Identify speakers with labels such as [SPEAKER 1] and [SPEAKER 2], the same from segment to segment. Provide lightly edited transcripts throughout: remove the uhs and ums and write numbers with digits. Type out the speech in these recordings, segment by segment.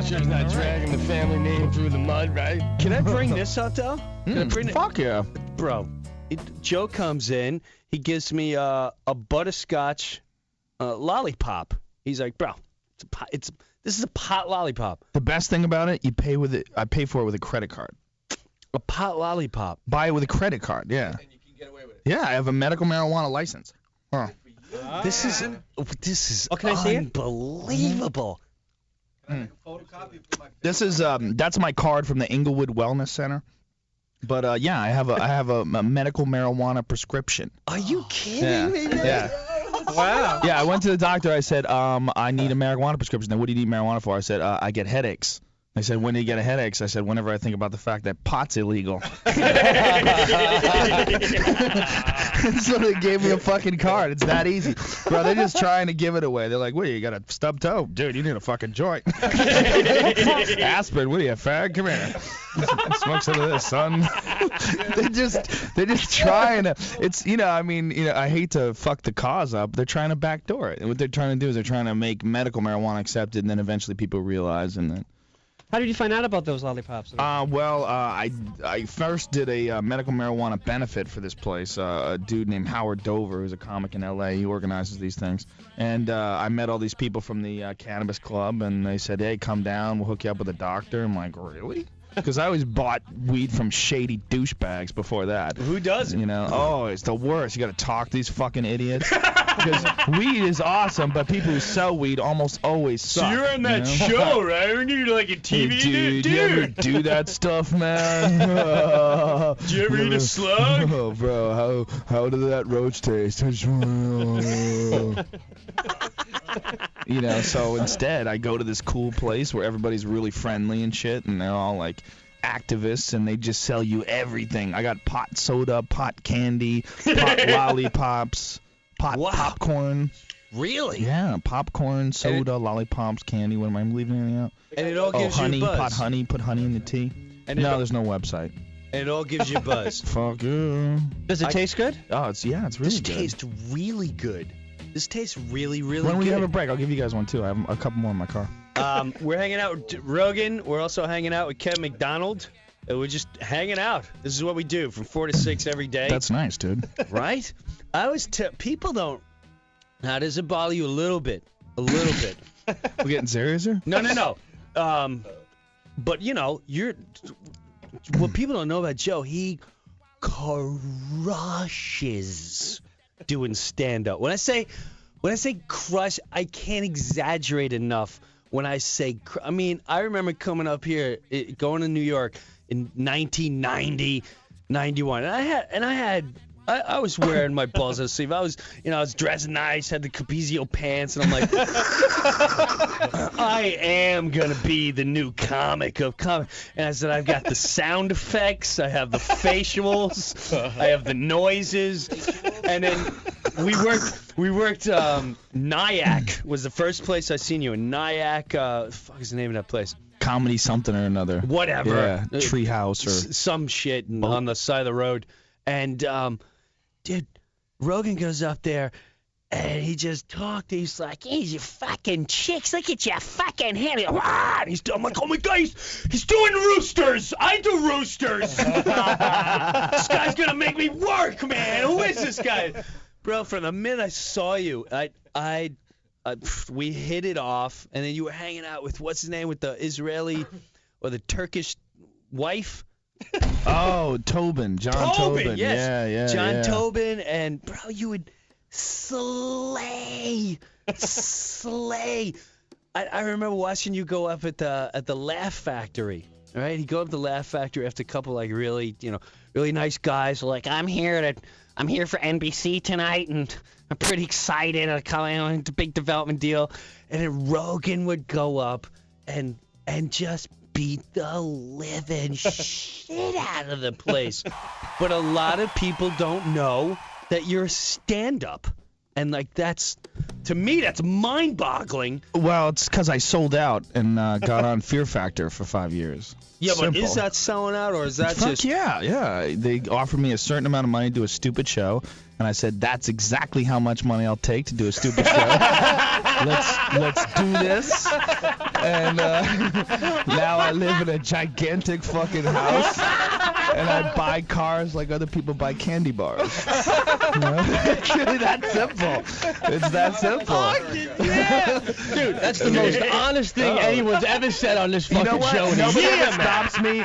[SPEAKER 1] sure he's not dragging the family name through the mud, right?
[SPEAKER 2] Can I bring this up, though?
[SPEAKER 3] Fuck yeah.
[SPEAKER 2] Bro, Joe comes in. He gives me a butterscotch lollipop. He's like, bro, this is a pot lollipop.
[SPEAKER 3] The best thing about it, I pay for it with a credit card.
[SPEAKER 2] A pot lollipop.
[SPEAKER 3] Buy it with a credit card, yeah.
[SPEAKER 1] And you can get away with it.
[SPEAKER 3] Yeah, I have a medical marijuana license. Huh.
[SPEAKER 2] This is
[SPEAKER 4] can I see it?
[SPEAKER 2] unbelievable.
[SPEAKER 3] This is that's my card from the Inglewood Wellness Center. But yeah, I have a medical marijuana prescription.
[SPEAKER 2] Are you kidding me, man?
[SPEAKER 3] Yeah.
[SPEAKER 4] Wow.
[SPEAKER 3] Yeah, I went to the doctor. I said, I need a marijuana prescription. Then what do you need marijuana for? I said, I get headaches. They said, when do you get headaches? I said, whenever I think about the fact that pot's illegal. So they gave me a fucking card. It's that easy. Bro, they're just trying to give it away. They're like, what, you got a stub toe? Dude, you need a fucking joint. Aspirin, what are you, fag? Come here. Smoke some of this, son. they're just trying to, it's, I hate to fuck the cause up. They're trying to backdoor it. And what they're trying to do is they're trying to make medical marijuana accepted, and then eventually people realize, and then.
[SPEAKER 4] How did you find out about those lollipops?
[SPEAKER 3] I first did a medical marijuana benefit for this place. A dude named Howard Dover, who's a comic in L.A., he organizes these things. And I met all these people from the cannabis club, and they said, hey, come down, we'll hook you up with a doctor. I'm like, really? Because I always bought weed from shady douchebags before that.
[SPEAKER 2] Who doesn't?
[SPEAKER 3] Oh, it's the worst. You got to talk to these fucking idiots. Because weed is awesome, but people who sell weed almost always suck.
[SPEAKER 2] So you're on that show, right? Aren't you like a TV
[SPEAKER 3] dude? You ever do that stuff, man?
[SPEAKER 2] Did you ever eat a slug?
[SPEAKER 3] Oh, bro, how did that roach taste? So instead I go to this cool place where everybody's really friendly and shit, and they're all like activists, and they just sell you everything. I got pot soda, pot candy, pot lollipops, popcorn.
[SPEAKER 2] Really?
[SPEAKER 3] Yeah, popcorn, soda, lollipops, candy. What am I leaving anything out?
[SPEAKER 2] And it all gives
[SPEAKER 3] honey,
[SPEAKER 2] you a buzz.
[SPEAKER 3] pot honey, put honey in the tea.
[SPEAKER 2] And
[SPEAKER 3] there's no website.
[SPEAKER 2] And it all gives you a buzz.
[SPEAKER 3] Fuck yeah.
[SPEAKER 4] Does it taste good?
[SPEAKER 3] Oh, it's really good.
[SPEAKER 2] This tastes really good. This tastes really, really good.
[SPEAKER 3] When we have a break, I'll give you guys one too. I have a couple more in my car.
[SPEAKER 2] We're hanging out with Rogan. We're also hanging out with Kevin McDonald. We're just hanging out. This is what we do from 4 to 6 every day.
[SPEAKER 3] That's nice, dude.
[SPEAKER 2] Right? I always tell people don't. Now, does it bother you a little bit? A little bit.
[SPEAKER 3] We're getting serious here?
[SPEAKER 2] No. But you're. What people don't know about Joe, he crushes doing stand-up. When I say crush, I can't exaggerate enough when I say I remember coming up here, going to New York in 1990, 91. I was wearing my balls on the sleeve. I was dressed nice, had the Capizio pants, and I'm like, I am going to be the new comic of comic. And I said, I've got the sound effects, I have the facials, I have the noises. And then we worked Nyack was the first place I seen you in. Nyack, fuck is the name of that place?
[SPEAKER 3] Comedy something or another.
[SPEAKER 2] Whatever.
[SPEAKER 3] Yeah, Treehouse or
[SPEAKER 2] some shit on the side of the road. And dude, Rogan goes up there, and he just talked. He's like, hey, you fucking chicks, look at your fucking hand. I'm like, oh my God, he's doing roosters. I do roosters. This guy's going to make me work, man. Who is this guy? Bro, from the minute I saw you, we hit it off, and then you were hanging out with, what's his name, with the Israeli or the Turkish wife?
[SPEAKER 3] Oh, Tobin. John Tobin.
[SPEAKER 2] Yes.
[SPEAKER 3] Yeah.
[SPEAKER 2] John Tobin, and bro, you would slay. I remember watching you go up at the Laugh Factory. All right, he'd go up to the Laugh Factory after a couple like really nice guys were like, I'm here for NBC tonight, and I'm pretty excited. It's a big development deal, and then Rogan would go up and just beat the living shit out of the place. But a lot of people don't know that you're stand-up. And like that's to me, that's mind-boggling.
[SPEAKER 3] Well, it's because I sold out and got on Fear Factor for 5 years.
[SPEAKER 2] Yeah, but
[SPEAKER 3] Simple.
[SPEAKER 2] is that selling out, or is that
[SPEAKER 3] Fuck
[SPEAKER 2] just...
[SPEAKER 3] yeah. They offered me a certain amount of money to do a stupid show, and I said, that's exactly how much money I'll take to do a stupid show. Let's do this. And now I live in a gigantic fucking house, and I buy cars like other people buy candy bars. You know? It's really that simple. It's that simple.
[SPEAKER 1] Dude, that's the most honest thing anyone's ever said on this
[SPEAKER 3] You
[SPEAKER 1] fucking
[SPEAKER 3] know what?
[SPEAKER 1] show.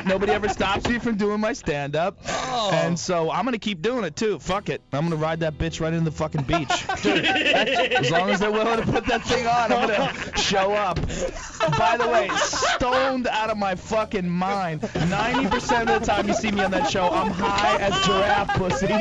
[SPEAKER 3] Nobody ever stops me from doing my stand-up. And so I'm going to keep doing it, too. Fuck it. I'm going to ride that bitch right into the fucking beach. As long as they're willing to put that thing on, I'm going to show up. By the way, stoned out of my fucking mind. 90% of the time you see me on that show, I'm high as giraffe pussy.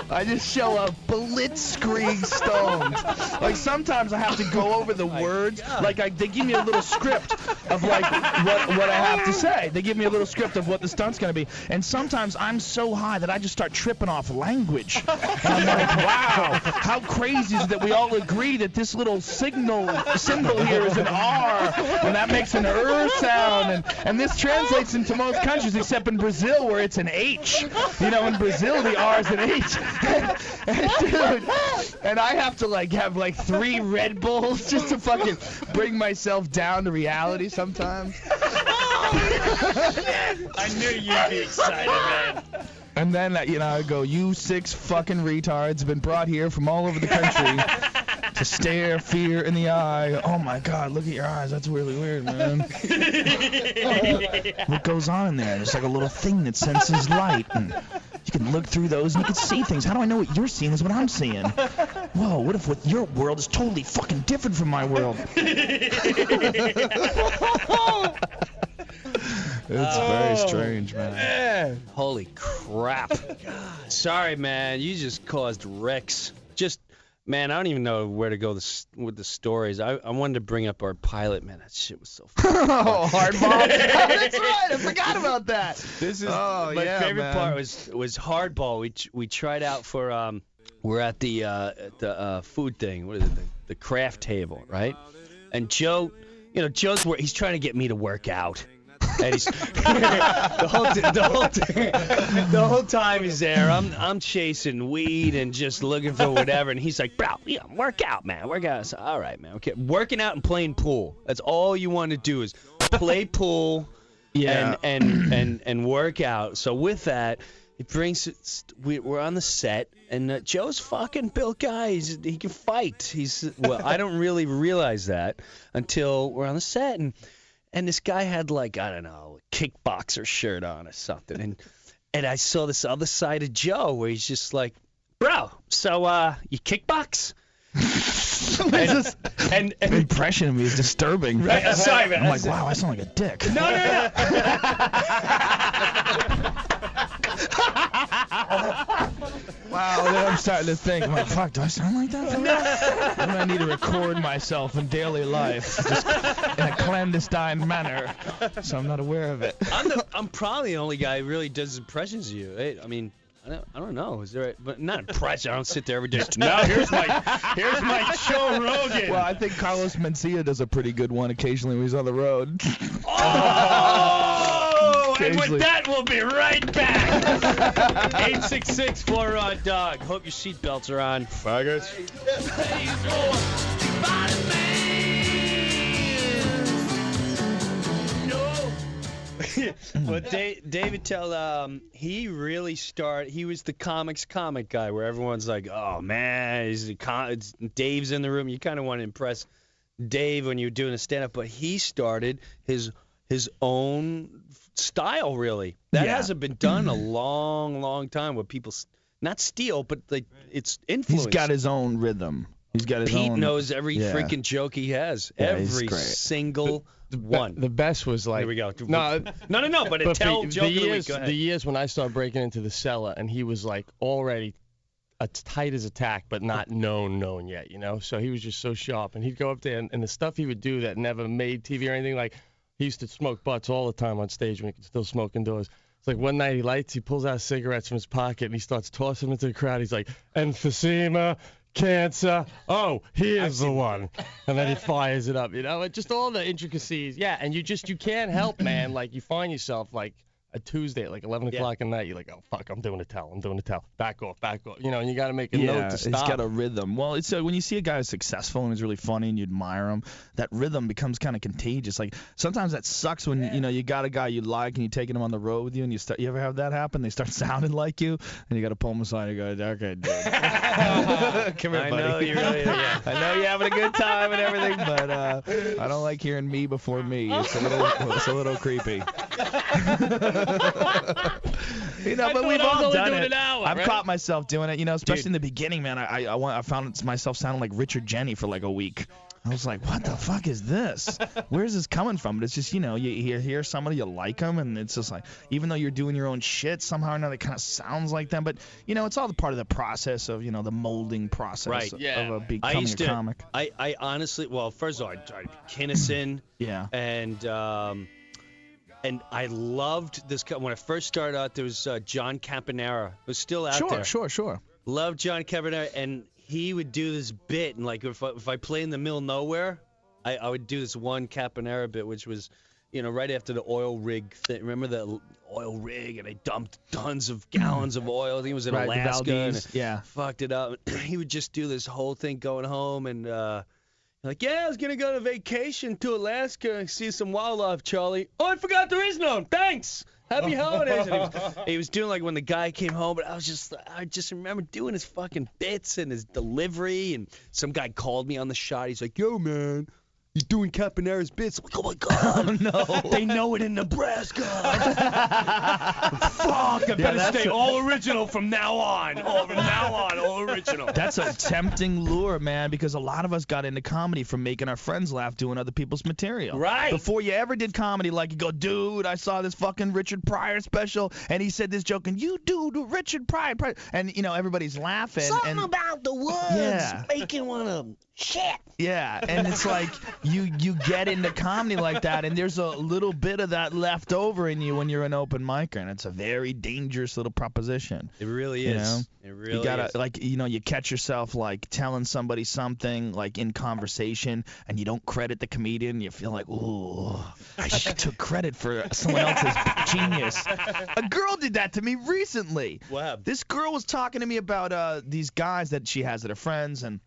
[SPEAKER 3] I just show up blitzkrieg stoned. Like, sometimes I have to go over the words. Like, they give me a little script of, like, what I have to say. They give me a little script of what the stunt's going to be. And sometimes I'm so high that I just start tripping off language. And I'm like, wow, how crazy is it that we all agree that this little symbol here is an R, and that makes an sound, and this translates into most countries except in Brazil where it's an H. You know, in Brazil the R is an H. And dude, and I have to have 3 Red Bulls just to fucking bring myself down to reality sometimes.
[SPEAKER 2] I knew you'd be excited, man.
[SPEAKER 3] And then, I go, you 6 fucking retards have been brought here from all over the country to stare fear in the eye. Oh, my God, look at your eyes. That's really weird, man. What goes on in there? There's like a little thing that senses light. And you can look through those and you can see things. How do I know what you're seeing is what I'm seeing? Whoa, what if your world is totally fucking different from my world? It's very strange, man.
[SPEAKER 2] Holy crap. Sorry, man. You just caused wrecks. Man, I don't even know where to go with the stories. I wanted to bring up our pilot, man. That shit was so funny.
[SPEAKER 3] Oh, hardball. That's right. I forgot about that.
[SPEAKER 2] This is my favorite part was hardball. We tried out for we're at the food thing. What is it? The craft table, right? And Joe's he's trying to get me to work out. And he's the whole time he's there. I'm chasing weed and just looking for whatever, and he's like, "Bro, yeah, work out, man, work out." So, all right, man, okay, working out and playing pool. That's all you want to do is play pool, and work out. So with that, it brings we're on the set, and Joe's fucking built guy. He can fight. I don't really realize that until we're on the set, and this guy had I don't know, a kickboxer shirt on or something. And I saw this other side of Joe where he's just like, "Bro, so you kickbox?" and
[SPEAKER 3] impression of me is disturbing.
[SPEAKER 2] Right, sorry, man.
[SPEAKER 3] I'm like, wow, I sound like a dick.
[SPEAKER 2] No.
[SPEAKER 3] Wow, then I'm starting to think, I'm like, fuck, do I sound like that? Then I need to record myself in daily life, just in a clandestine manner, so I'm not aware of it.
[SPEAKER 2] I'm probably the only guy who really does impressions of you. I mean, I don't know. Is there? But not impression. I don't sit there every day. Now here's my Joe Rogan.
[SPEAKER 3] Well, I think Carlos Mencia does a pretty good one occasionally when he's on the road.
[SPEAKER 2] Oh, and with that, we'll be right back. 866-4-ROD-DOG. Hope your seatbelts are on, faggots. Well, David Tell, he really he was the comic guy where everyone's like, oh, man, Dave's in the room. You kind of want to impress Dave when you're doing a stand-up, but he started his own style, really. That hasn't been done a long, long time where people not steal, but it's influence.
[SPEAKER 3] He's got his own rhythm. He's got his
[SPEAKER 2] Pete
[SPEAKER 3] own.
[SPEAKER 2] knows every freaking joke he has.
[SPEAKER 3] Yeah,
[SPEAKER 2] every single one.
[SPEAKER 1] The best was like.
[SPEAKER 2] Here we go.
[SPEAKER 1] No,
[SPEAKER 2] but tell joke of the week. Go ahead.
[SPEAKER 1] The years when I started breaking into the cellar, and he was like already tight as a tack, but not known yet, you know? So he was just so sharp, and he'd go up there, and the stuff he would do that never made TV or anything, like he used to smoke butts all the time on stage when he could still smoke indoors. It's like one night he pulls out cigarettes from his pocket, and he starts tossing them into the crowd. He's like, emphysema, cancer. Oh, here's the one. And then he fires it up, just all the intricacies. Yeah, and you can't help, man. Like, you find yourself, like, a Tuesday at, like, 11 o'clock at night. You're like, oh, fuck, I'm doing a tell. Back off. And you got to make a note to stop.
[SPEAKER 3] It's got a rhythm. Well, it's when you see a guy who's successful and he's really funny and you admire him, that rhythm becomes kind of contagious. Like, sometimes that sucks when, you got a guy you like and you're taking him on the road with you and you ever have that happen? They start sounding like you and you got to pull them aside and go, okay, dude. Come here, buddy.
[SPEAKER 2] I know,
[SPEAKER 3] I know you're having a good time and everything, but I don't like hearing me before me. It's a little creepy. But we've all done it. I've caught myself doing it, especially in the beginning, man. I found myself sounding like Richard Jenny for like a week. I was like, what the fuck is this? Where's this coming from? But it's just, you hear somebody, you like them, and it's just like, even though you're doing your own shit, somehow or another it kind of sounds like them. But, it's all the part of the process of, the molding process of becoming a comic.
[SPEAKER 2] I honestly, well, first of all, I tried Kinnison.
[SPEAKER 3] Yeah.
[SPEAKER 2] And I loved this. When I first started out, there was John Campanera. It was still out there.
[SPEAKER 3] Sure.
[SPEAKER 2] Loved John Campanera, and he would do this bit. And like if I play in the middle of nowhere, I would do this one Campanera bit, which was, right after the oil rig thing. Remember the oil rig? And they dumped tons of gallons of oil. I think it was in Alaska. And fucked it up. He would just do this whole thing going home and. Like, yeah, I was going to go on vacation to Alaska and see some wildlife, Charlie. Oh, I forgot there is none. Thanks. Happy holidays. And he was doing like when the guy came home, but I just remember doing his fucking bits and his delivery. And some guy called me on the shot. He's like, yo, man, you're doing Campanera's bits. I'm like, oh, my God.
[SPEAKER 3] Oh, no.
[SPEAKER 2] They know it in Nebraska. Fuck, I better stay all original from now on. All original.
[SPEAKER 3] That's a tempting lure, man, because a lot of us got into comedy from making our friends laugh doing other people's material.
[SPEAKER 2] Right.
[SPEAKER 3] Before you ever did comedy, like, you go, dude, I saw this fucking Richard Pryor special, and he said this joke, and you do the Richard Pryor. And, everybody's laughing.
[SPEAKER 2] Something about the woods making one of them. Shit.
[SPEAKER 3] Yeah, and it's like you get into comedy like that, and there's a little bit of that left over in you when you're an open micer, and it's a very dangerous little proposition.
[SPEAKER 2] It really is. It really
[SPEAKER 3] you gotta,
[SPEAKER 2] is.
[SPEAKER 3] like, you catch yourself, like, telling somebody something, like, in conversation, and you don't credit the comedian. You feel like, ooh, I took credit for someone else's genius. A girl did that to me recently.
[SPEAKER 2] Wow.
[SPEAKER 3] This girl was talking to me about these guys that she has that are friends, and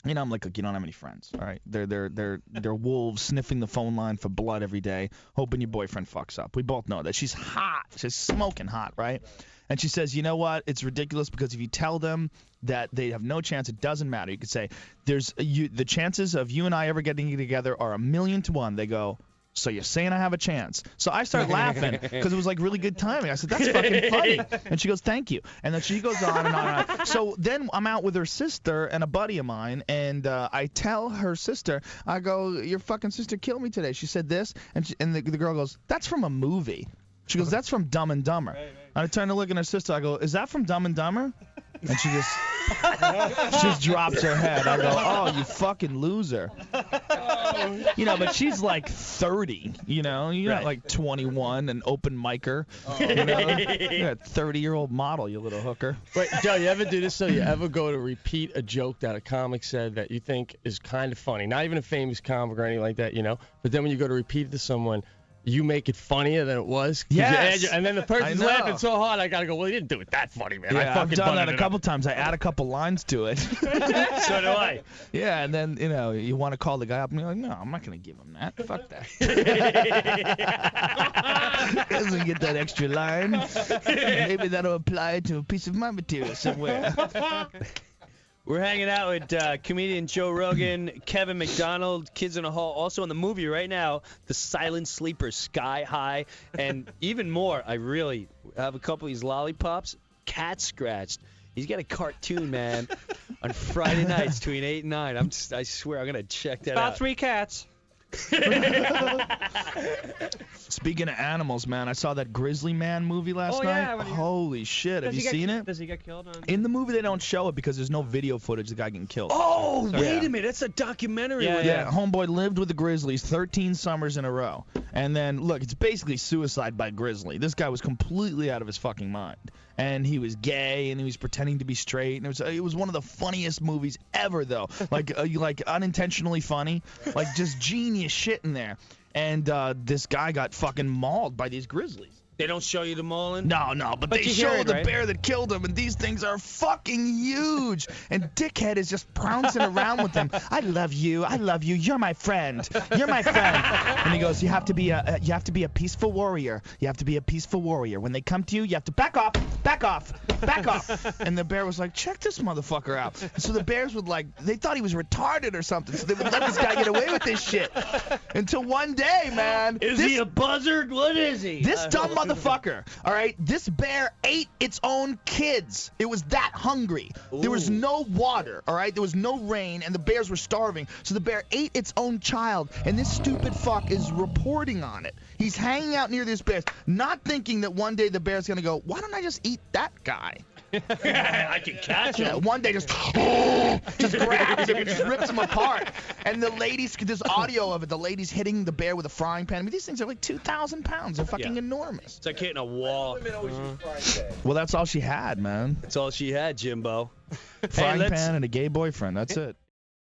[SPEAKER 3] I'm like, look, you don't have any friends, all right? They're wolves sniffing the phone line for blood every day, hoping your boyfriend fucks up. We both know that. She's hot. She's smoking hot, right? And she says, you know what? It's ridiculous because if you tell them that they have no chance, it doesn't matter. You could say, the chances of you and I ever getting together are 1,000,000 to 1. They go, so you're saying I have a chance? So I started laughing because it was like really good timing. I said, that's fucking funny. And she goes, thank you. And then she goes on and on and on. So then I'm out with her sister and a buddy of mine, and I tell her sister, I go, your fucking sister killed me today. She said this, and the girl goes, that's from a movie. She goes, that's from Dumb and Dumber. And I turn to look at her sister. I go, is that from Dumb and Dumber? And she just drops her head. I go, oh, you fucking loser. But she's like 30, you're not like 21, an open micer. You're a 30-year-old model, you little hooker.
[SPEAKER 1] Wait, Joe, you ever do this? So you ever go to repeat a joke that a comic said that you think is kind of funny? Not even a famous comic or anything like that, But then when you go to repeat it to someone, you make it funnier than it was.
[SPEAKER 3] Yes.
[SPEAKER 1] And then the person's laughing so hard, I gotta go, well, you didn't do it that funny, man.
[SPEAKER 3] Yeah, I've done that a couple times. I add a couple lines to it.
[SPEAKER 2] So do I.
[SPEAKER 3] Yeah, and then, you want to call the guy up, and you're like, no, I'm not going to give him that. Fuck that. He doesn't get that extra line. Maybe that'll apply to a piece of my material somewhere.
[SPEAKER 2] We're hanging out with comedian Joe Rogan, Kevin McDonald, Kids in a Hall. Also in the movie right now, The Silent Sleeper, Sky High. And even more, I really have a couple of these lollipops. Cat Scratched. He's got a cartoon, man, on Friday nights between 8 and 9. I swear I'm going to check that out.
[SPEAKER 4] About 3 cats.
[SPEAKER 3] Speaking of animals, man, I saw that Grizzly Man movie last night. Holy shit, have you seen it?
[SPEAKER 4] Does he get killed?
[SPEAKER 3] In the movie, they don't show it because there's no video footage of the guy getting killed.
[SPEAKER 2] Oh, wait a minute. That's a documentary.
[SPEAKER 3] Yeah, homeboy lived with the Grizzlies 13 summers in a row. And then, look, it's basically suicide by Grizzly. This guy was completely out of his fucking mind. and he was gay, and he was pretending to be straight, and it was one of the funniest movies ever, though. Like unintentionally funny, like just genius shit in there. And this guy got fucking mauled by these grizzlies.
[SPEAKER 2] They don't show you the mauling?
[SPEAKER 3] No, but they
[SPEAKER 4] you
[SPEAKER 3] show
[SPEAKER 4] hear it,
[SPEAKER 3] the
[SPEAKER 4] right?
[SPEAKER 3] bear that killed him, and these things are fucking huge. And Dickhead is just pouncing around with them. I love you, you're my friend, And he goes, you have to be a peaceful warrior. You have to be a peaceful warrior. When they come to you, you have to back off. And the bear was like, check this motherfucker out. And so the bears would they thought he was retarded or something, so they would let this guy get away with this shit. Until one day, man.
[SPEAKER 2] Is he a buzzard? What is he?
[SPEAKER 3] This dumb motherfucker, all right? This bear ate its own kids. It was that hungry. There was no water, all right? There was no rain, and the bears were starving. So the bear ate its own child, and this stupid fuck is reporting on it. He's hanging out near this bear, not thinking that one day the bear's going to go, why don't I just eat that guy?
[SPEAKER 2] I can catch him.
[SPEAKER 3] One day just grabs him and just rips him apart. And the ladies, there's audio of it, the ladies hitting the bear with a frying pan. I mean, these things are like 2,000 pounds. They're fucking enormous.
[SPEAKER 2] It's like hitting a wall.
[SPEAKER 3] Well, that's all she had, man.
[SPEAKER 2] That's all she had, Jimbo.
[SPEAKER 3] Frying pan and a gay boyfriend. That's it.